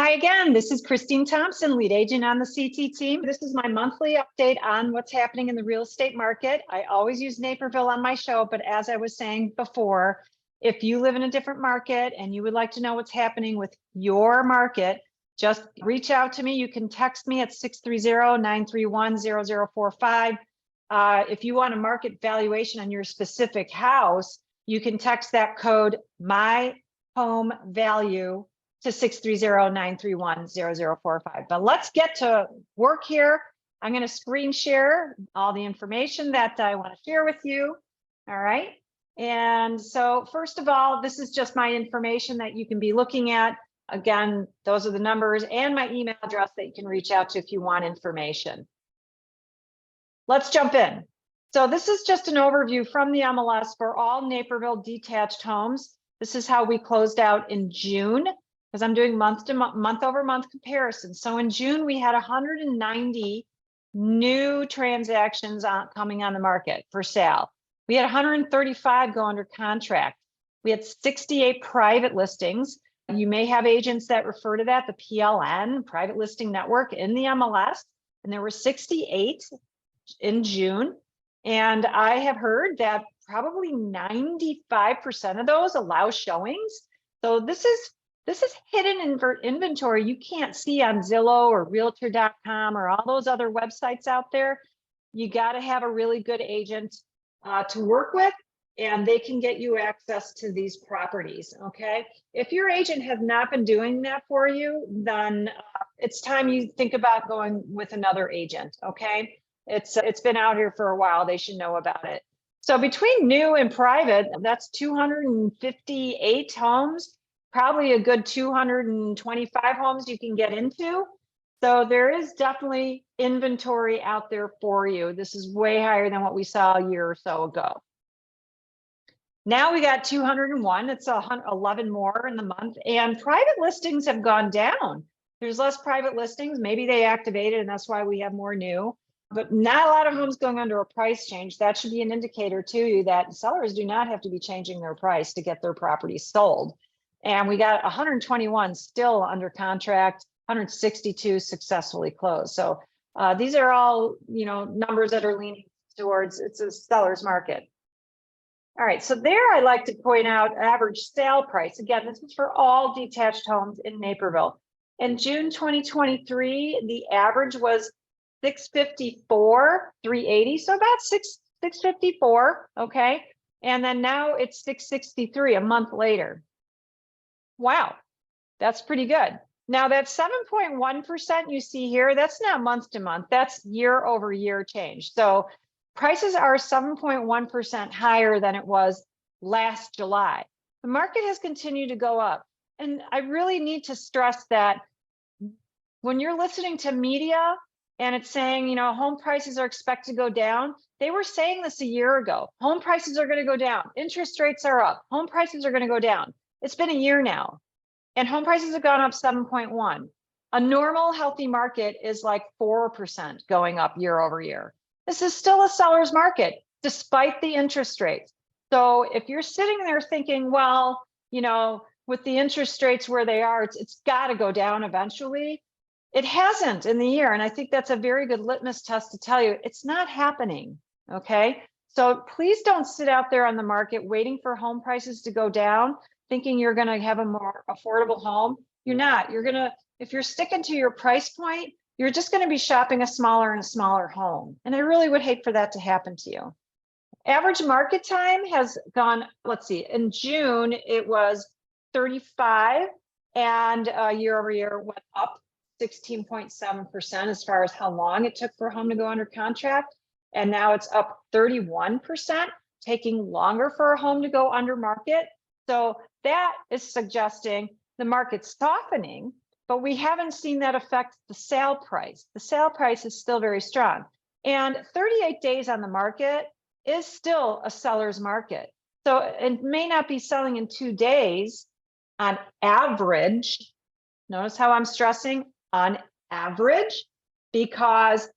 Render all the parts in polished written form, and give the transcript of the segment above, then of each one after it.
Hi again, this is Christine Thompson, lead agent on the CT team. This is my monthly update on what's happening in the real estate market. I always use Naperville on my show, but as I was saying before, if you live in a different market and you would like to know what's happening with your market, just reach out to me. You can text me at 630-931-0045. If you want a market valuation on your specific house, you can text that code MyHomeValue to 630-931-0045. But let's get to work here. I'm going to screen share all the information that I want to share with you. All right. And so first of all, this is just my information that you can be looking at. Again, those are the numbers and my email address that you can reach out to if you want information. Let's jump in. So this is just an overview from the MLS for all Naperville detached homes. This is how we closed out in June, because I'm doing month over month comparison. So in June, we had 190 new transactions coming on the market for sale. We had 135 go under contract. We had 68 private listings. You may have agents that refer to that, the PLN, Private Listing Network, in the MLS. And there were 68 in June. And I have heard that probably 95% of those allow showings. So this is hidden inventory you can't see on Zillow or Realtor.com or all those other websites out there. You got to have a really good agent to work with, and they can get you access to these properties. Okay, if your agent has not been doing that for you, then it's time you think about going with another agent. Okay, it's been out here for a while. They should know about it. So between new and private, that's 258 homes. Probably a good 225 homes you can get into. So there is definitely inventory out there for you. This is way higher than what we saw a year or so ago. Now we got 201. It's 11 more in the month, and private listings have gone down. There's less private listings. Maybe they activated, and that's why we have more new. But not a lot of homes going under a price change. That should be an indicator to you that sellers do not have to be changing their price to get their property sold. And we got 121 still under contract, 162 successfully closed. So these are all, numbers that are leaning towards it's a seller's market. All right, so there I like to point out average sale price. Again, this is for all detached homes in Naperville. In June 2023, the average was $654,380, so about $654, okay? And then now it's $663 a month later. Wow, that's pretty good. Now that 7.1% you see here, that's not month to month, that's year over year change. So prices are 7.1% higher than it was last July. The market has continued to go up. And I really need to stress that when you're listening to media and it's saying, home prices are expected to go down, they were saying this a year ago. Home prices are going to go down. Interest rates are up. Home prices are going to go down. It's been a year now, and home prices have gone up 7.1. A normal healthy market is like 4% going up year over year. This is still a seller's market despite the interest rates. So if you're sitting there thinking, well, with the interest rates where they are, it's got to go down eventually. It hasn't in the year. And I think that's a very good litmus test to tell you it's not happening. Okay. So please don't sit out there on the market waiting for home prices to go down, thinking you're going to have a more affordable home. You're not. If you're sticking to your price point, you're just going to be shopping a smaller and a smaller home. And I really would hate for that to happen to you. Average market time has gone, let's see, in June, it was 35, and year over year went up 16.7% as far as how long it took for a home to go under contract. And now it's up 31%, taking longer for a home to go under market. So that is suggesting the market's softening, but we haven't seen that affect the sale price. The sale price is still very strong. And 38 days on the market is still a seller's market. So it may not be selling in 2 days on average. Notice how I'm stressing on average, because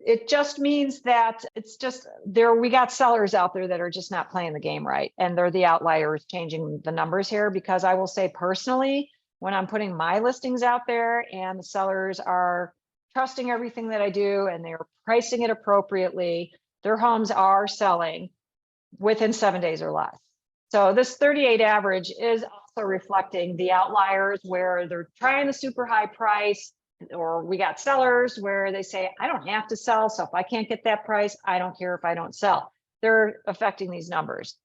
it just means that it's just there. We got sellers out there that are just not playing the game right. And they're the outliers changing the numbers here, because I will say personally, when I'm putting my listings out there and the sellers are trusting everything that I do and they're pricing it appropriately, their homes are selling within 7 days or less. So this 38 average is also reflecting the outliers where they're trying the super high price, or we got sellers where they say, I don't have to sell. So if I can't get that price, I don't care if I don't sell. They're affecting these numbers.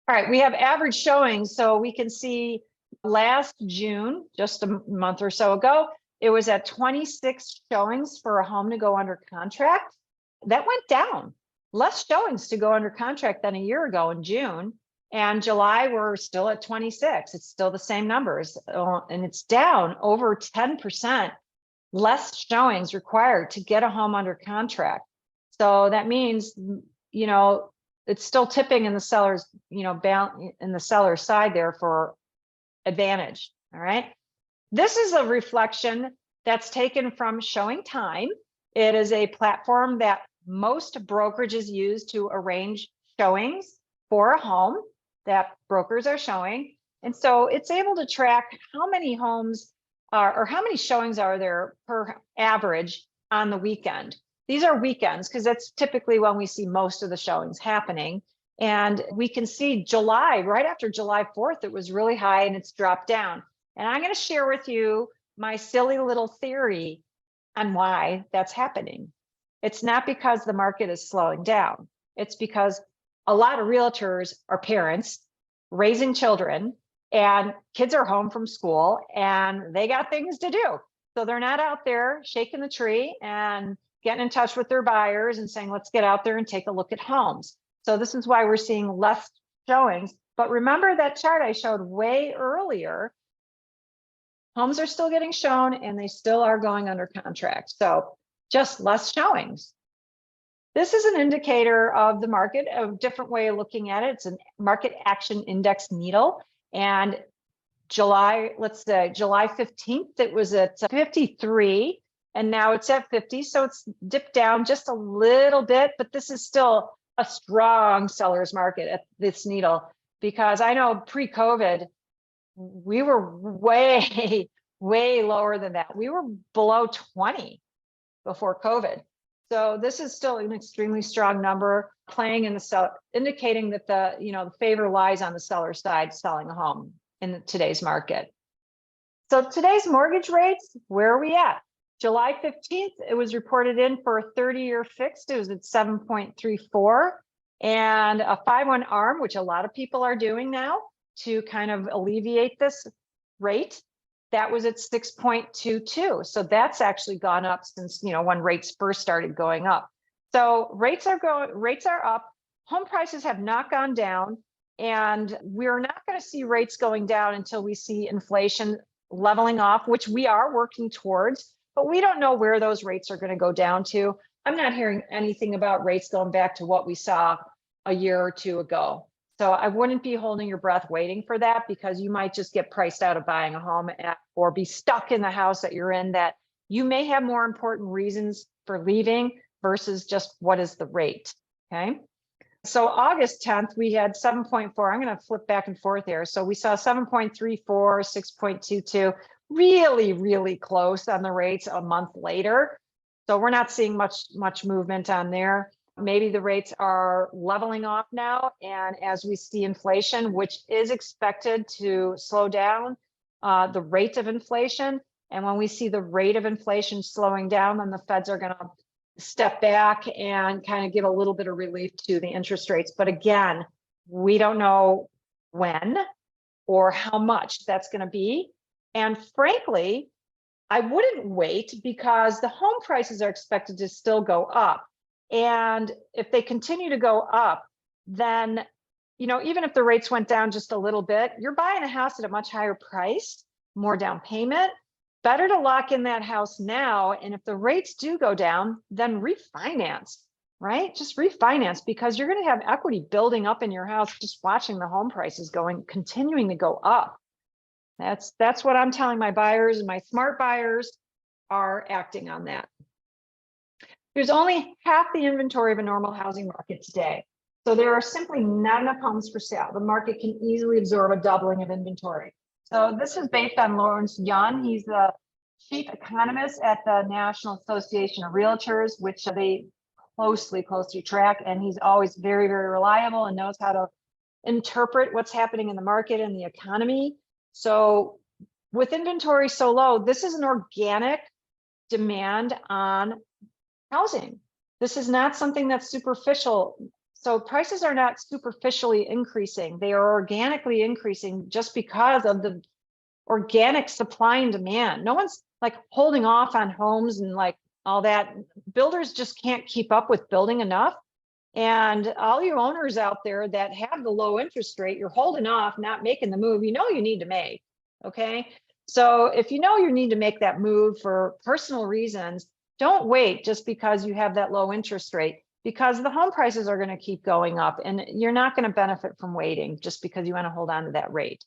All right, we have average showings. So we can see last June, just a month or so ago, it was at 26 showings for a home to go under contract. That went down. Less showings to go under contract than a year ago in June. And July, we're still at 26. It's still the same numbers. And it's down over 10% less showings required to get a home under contract. So that means, you know, it's still tipping in the seller's, you know, in the seller's side there for advantage. All right. This is a reflection that's taken from Showing Time. It is a platform that most brokerages use to arrange showings for a home that brokers are showing. And so it's able to track how many homes are, or how many showings are there per average on the weekend. These are weekends because that's typically when we see most of the showings happening. And we can see July, right after July 4th, it was really high and it's dropped down. And I'm going to share with you my silly little theory on why that's happening. It's not because the market is slowing down. It's because a lot of realtors are parents raising children, and kids are home from school and they got things to do. So they're not out there shaking the tree and getting in touch with their buyers and saying, let's get out there and take a look at homes. So this is why we're seeing less showings. But remember that chart I showed way earlier, homes are still getting shown and they still are going under contract. So just less showings. This is an indicator of the market, a different way of looking at it. It's a market action index needle. And July, let's say July 15th, it was at 53 and now it's at 50. So it's dipped down just a little bit, but this is still a strong seller's market at this needle, because I know pre-COVID, we were way, way lower than that. We were below 20 before COVID. So this is still an extremely strong number, playing in the seller, indicating that the, you know, the favor lies on the seller side selling a home in today's market. So today's mortgage rates, where are we at? July 15th, it was reported in for a 30-year fixed. It was at 7.34, and a 5/1 ARM, which a lot of people are doing now to kind of alleviate this rate, that was at 6.22. So that's actually gone up since, you know, when rates first started going up. So rates are up. Home prices have not gone down, and we're not going to see rates going down until we see inflation leveling off, which we are working towards, but we don't know where those rates are going to go down to. I'm not hearing anything about rates going back to what we saw a year or two ago. So I wouldn't be holding your breath waiting for that, because you might just get priced out of buying a home or be stuck in the house that you're in, that you may have more important reasons for leaving versus just what is the rate. Okay. So August 10th, we had 7.4. I'm going to flip back and forth here. So we saw 7.34, 6.22, really, really close on the rates a month later. So we're not seeing much movement on there. Maybe the rates are leveling off now. And as we see inflation, which is expected to slow down the rate of inflation. And when we see the rate of inflation slowing down, then the feds are going to step back and kind of give a little bit of relief to the interest rates. But again, we don't know when or how much that's going to be. And frankly, I wouldn't wait, because the home prices are expected to still go up. And if they continue to go up, then, you know, even if the rates went down just a little bit, you're buying a house at a much higher price, more down payment. Better to lock in that house now. And if the rates do go down, then refinance, right? Just refinance, because you're going to have equity building up in your house just watching the home prices continuing to go up. That's what I'm telling my buyers, and my smart buyers are acting on that. There's only half the inventory of a normal housing market today. So there are simply not enough homes for sale. The market can easily absorb a doubling of inventory. So this is based on Lawrence Yun. He's the chief economist at the National Association of Realtors, which they closely track. And he's always very, very reliable and knows how to interpret what's happening in the market and the economy. So with inventory so low, this is an organic demand on housing. This is not something that's superficial. So prices are not superficially increasing. They are organically increasing just because of the organic supply and demand. No one's like holding off on homes and like all that. Builders just can't keep up with building enough. And all you owners out there that have the low interest rate, you're holding off, not making the move, you need to make, okay? So if you need to make that move for personal reasons, don't wait just because you have that low interest rate, because the home prices are going to keep going up and you're not going to benefit from waiting just because you want to hold on to that rate.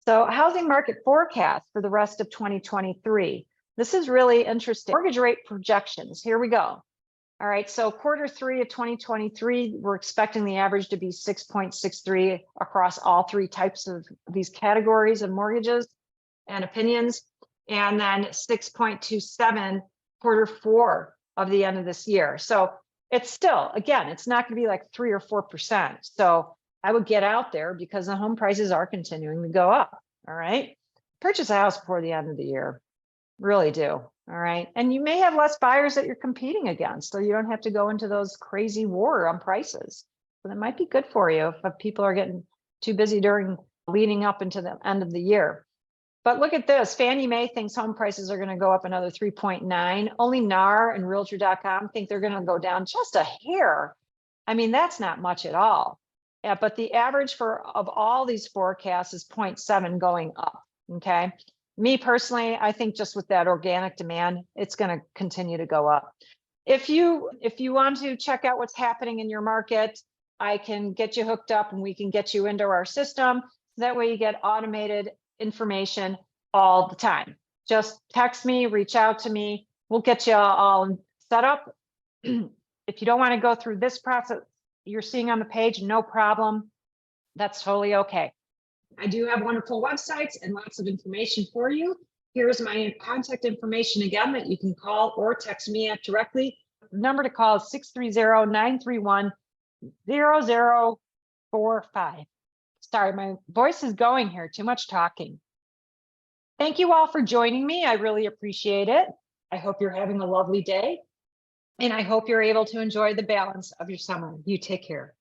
So housing market forecast for the rest of 2023. This is really interesting. Mortgage rate projections. Here we go. All right, so Q3 of 2023, we're expecting the average to be 6.63 across all three types of these categories of mortgages and opinions, and then 6.27 Q4 of the end of this year. So it's still, again, it's not going to be like 3 or 4%. So I would get out there because the home prices are continuing to go up. All right, purchase a house before the end of the year. Really do. All right. And you may have less buyers that you're competing against, so you don't have to go into those crazy war on prices. So that might be good for you if people are getting too busy leading up into the end of the year. But look at this. Fannie Mae thinks home prices are going to go up another 3.9. Only NAR and Realtor.com think they're going to go down just a hair. I mean, that's not much at all. Yeah, but the average of all these forecasts is 0.7 going up. Okay. Me personally, I think just with that organic demand, it's going to continue to go up. If you want to check out what's happening in your market, I can get you hooked up and we can get you into our system. That way you get automated information all the time. Just text me, reach out to me. We'll get you all set up. If you don't want to go through this process you're seeing on the page, no problem. That's totally okay. I do have wonderful websites and lots of information for you. Here's my contact information again that you can call or text me at directly. The number to call is 630-931-0045. Sorry, my voice is going here. Too much talking. Thank you all for joining me. I really appreciate it. I hope you're having a lovely day. And I hope you're able to enjoy the balance of your summer. You take care.